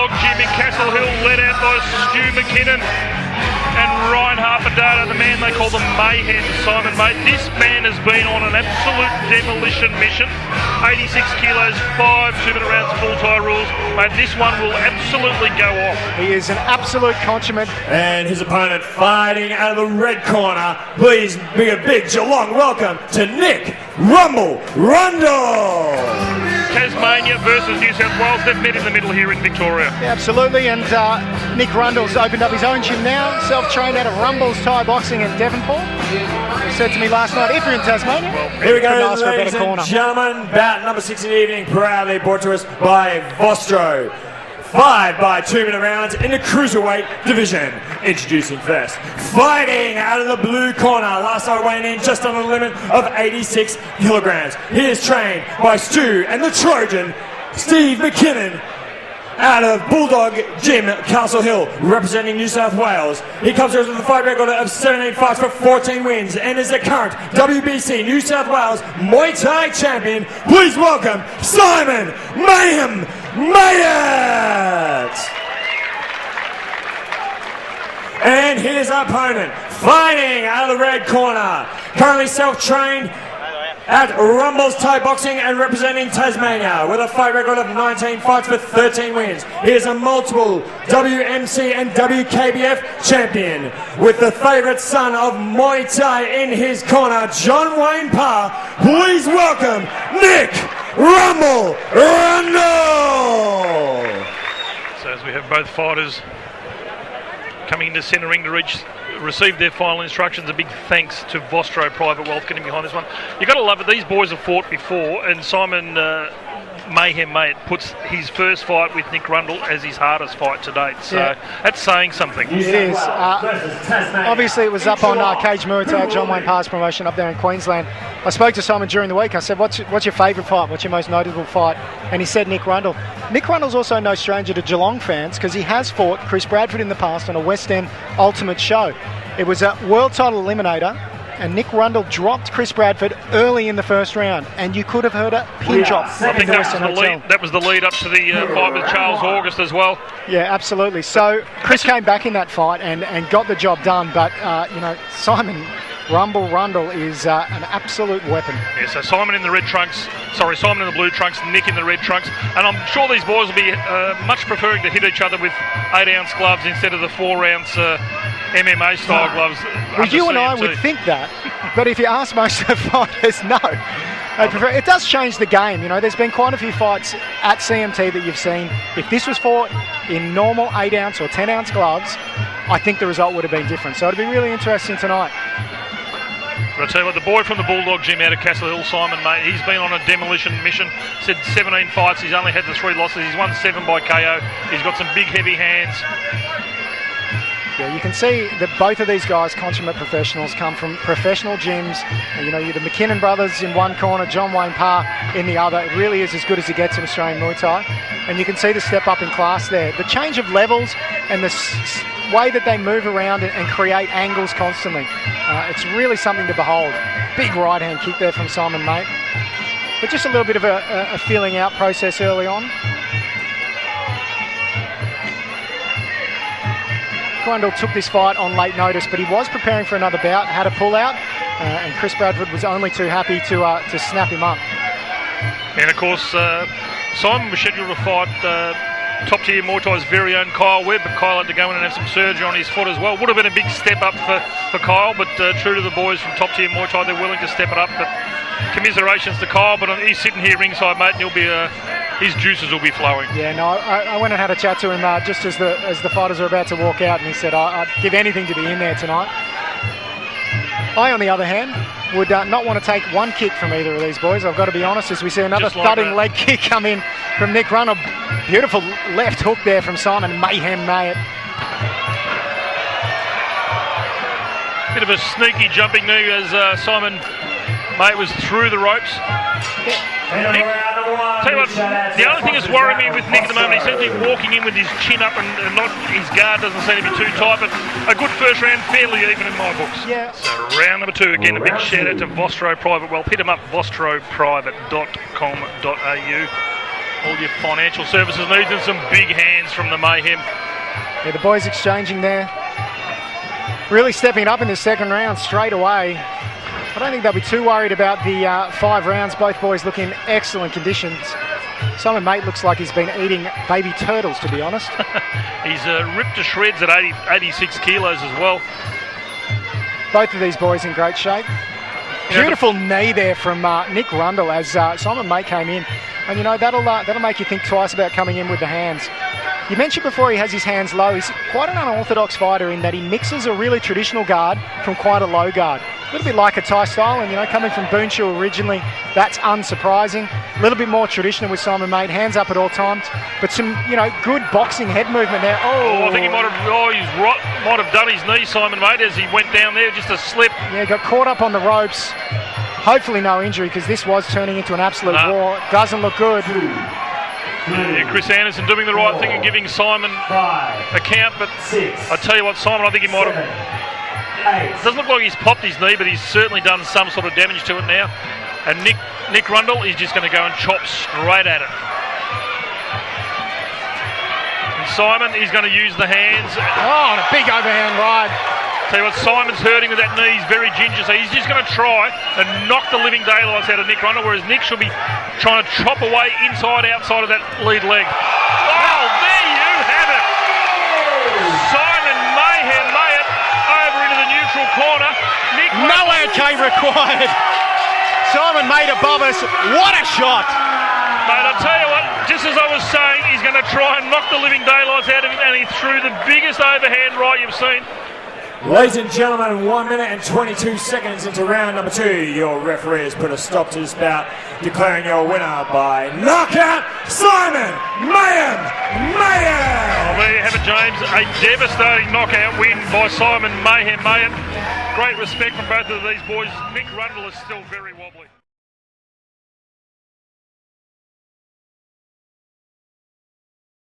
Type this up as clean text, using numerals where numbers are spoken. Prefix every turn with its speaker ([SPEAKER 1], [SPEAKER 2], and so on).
[SPEAKER 1] Bulldog Gym in Castle Hill, led out by Stu McKinnon and Ryan Harper-Data, the man they call the Mayhem, Simon Maait. This man has been on an absolute demolition mission. 86 kilos, 5 2-minute rounds, full tie rules. Mate, this one will absolutely go off.
[SPEAKER 2] He is an absolute consummate.
[SPEAKER 3] And his opponent fighting out of the red corner. Please bring a big Geelong welcome to Nick Rundle.
[SPEAKER 1] Tasmania versus New South Wales. They've met in the middle here in Victoria.
[SPEAKER 2] Yeah, absolutely, and Nick Rundle's opened up his own gym now, self-trained out of Rumble's Thai Boxing in Devonport. He said to me last night, if you're in Tasmania,
[SPEAKER 3] here we go,
[SPEAKER 2] ask for a better corner.
[SPEAKER 3] Gentlemen, bout number 6 in the evening, proudly brought to us by Vostro. 5 by 2-minute rounds in the cruiserweight division. Introducing first, fighting out of the blue corner, last night weighing in just under the limit of 86 kilograms. He is trained by Stu and the Trojan, Steve McKinnon, out of Bulldog Gym, Castle Hill, representing New South Wales. He comes here with a fight record of 17 fights for 14 wins and is the current WBC New South Wales Muay Thai champion. Please welcome Simon Mayhem Maait. And his opponent, fighting out of the red corner, currently self-trained at Rumble's Thai Boxing and representing Tasmania with a fight record of 19 fights for 13 wins. He is a multiple WMC and WKBF champion with the favourite son of Muay Thai in his corner, John Wayne Parr. Please welcome Nick Rundle.
[SPEAKER 1] So as we have both fighters coming into centre ring to receive their final instructions, a big thanks to Vostro Private Wealth getting behind this one. You've got to love it. These boys have fought before, and Simon Mayhem Maait puts his first fight with Nick Rundle as his hardest fight to date. So that's saying something.
[SPEAKER 2] It is. Obviously, it was up on Cage Muay Thai, John Wayne Parr's promotion up there in Queensland. I spoke to Simon during the week. I said, what's your favourite fight? What's your most notable fight? And he said Nick Rundle. Nick Rundle's also no stranger to Geelong fans because he has fought Chris Bradford in the past on a West End Ultimate show. It was a world title eliminator, and Nick Rundle dropped Chris Bradford early in the first round, and you could have heard a pin drop.
[SPEAKER 1] I think that was the lead up to the fight with Charles August as well.
[SPEAKER 2] Yeah, absolutely. So Chris came back in that fight and got the job done, but Simon Rundle is an absolute weapon.
[SPEAKER 1] Yeah, so Simon in the blue trunks, Nick in the red trunks, and I'm sure these boys will be much preferring to hit each other with 8-ounce gloves instead of the 4-ounce MMA style gloves.
[SPEAKER 2] Well, you and I would think that, but if you ask most of the fighters, no. They prefer. It does change the game. You know, there's been quite a few fights at CMT that you've seen. If this was fought in normal 8-ounce or 10-ounce gloves, I think the result would have been different. So it'll be really interesting tonight.
[SPEAKER 1] But I'll tell you what, the boy from the Bulldog Gym out of Castle Hill, Simon Maait, he's been on a demolition mission. Said 17 fights, he's only had the 3 losses. He's won 7 by KO. He's got some big, heavy hands.
[SPEAKER 2] Yeah, you can see that both of these guys, consummate professionals, come from professional gyms. You know, you're the McKinnon brothers in one corner, John Wayne Parr in the other. It really is as good as it gets in Australian Muay Thai. And you can see the step up in class there. The change of levels and the way that they move around and create angles constantly. It's really something to behold. Big right hand kick there from Simon Maait. But just a little bit of a feeling out process early on. Rundle took this fight on late notice, but he was preparing for another bout, had a pull out, and Chris Bradford was only too happy to snap him up.
[SPEAKER 1] And of course, Simon was scheduled to fight top tier Muay Thai's very own Kyle Webb, but Kyle had to go in and have some surgery on his foot as well. Would have been a big step up for Kyle, but true to the boys from top tier Muay Thai, they're willing to step it up. But commiserations to Kyle, but he's sitting here ringside, mate, and he'll be his juices will be flowing.
[SPEAKER 2] Yeah, no, I went and had a chat to him just as the fighters were about to walk out, and he said, I'd give anything to be in there tonight. I, on the other hand, would not want to take one kick from either of these boys. I've got to be honest, as we see another thudding leg kick come in from Nick Rundle. Beautiful left hook there from Simon Mayhem Maait.
[SPEAKER 1] Bit of a sneaky jumping knee as Simon Maait was through the ropes. Nick, tell you what, the only thing that's worrying me with Nick at the moment, he seems to be walking in with his chin up and not his guard doesn't seem to be too tight, but a good first round, fairly even in my books.
[SPEAKER 2] Yeah.
[SPEAKER 1] So round number 2, again, a big shout out to Vostro Private Wealth. Hit them up, vostroprivate.com.au. all your financial services needs, and some big hands from the Mayhem.
[SPEAKER 2] Yeah, the boys exchanging there. Really stepping up in the second round straight away. I don't think they'll be too worried about the 5 rounds. Both boys look in excellent conditions. Simon Maait looks like he's been eating baby turtles, to be honest.
[SPEAKER 1] He's ripped to shreds at 86 kilos as well.
[SPEAKER 2] Both of these boys in great shape. Beautiful knee there from Nick Rundle as Simon Maait came in. And, you know, that'll make you think twice about coming in with the hands. You mentioned before he has his hands low. He's quite an unorthodox fighter in that he mixes a really traditional guard from quite a low guard. A little bit like a Thai style, and, you know, coming from Boonshaw originally, that's unsurprising. A little bit more traditional with Simon Maait, hands up at all times, but some, you know, good boxing head movement there.
[SPEAKER 1] I think he might have done his knee, Simon Maait, as he went down there, just a slip.
[SPEAKER 2] Yeah, got caught up on the ropes. Hopefully no injury, because this was turning into an absolute war. Doesn't look good.
[SPEAKER 1] Yeah, Chris Anderson doing the right thing and giving Simon a count, but I tell you what, Simon, I think he might have... It doesn't look like he's popped his knee, but he's certainly done some sort of damage to it now. And Nick Rundle is just going to go and chop straight at it. And Simon is going to use the hands.
[SPEAKER 2] Oh, and a big overhand right.
[SPEAKER 1] Tell you what, Simon's hurting with that knee. He's very ginger, so he's just going to try and knock the living daylights out of Nick Rundle, whereas Nick should be trying to chop away inside, outside of that lead leg. Oh, there you have it. Simon Mayhem Maait over into the neutral corner. Nick Rundle.
[SPEAKER 2] No AK required. Simon Maait above us. What a shot.
[SPEAKER 1] Mate, I'll tell you what, just as I was saying, he's going to try and knock the living daylights out of him, and he threw the biggest overhand right you've seen.
[SPEAKER 3] Ladies and gentlemen, 1 minute and 22 seconds into round number 2. Your referee has put a stop to this bout, declaring your winner by knockout, Simon Mayhem Maait.
[SPEAKER 1] Well, there you have it, James. A devastating knockout win by Simon Mayhem Maait. Great respect from both of these boys. Nick Rundle is still very wobbly.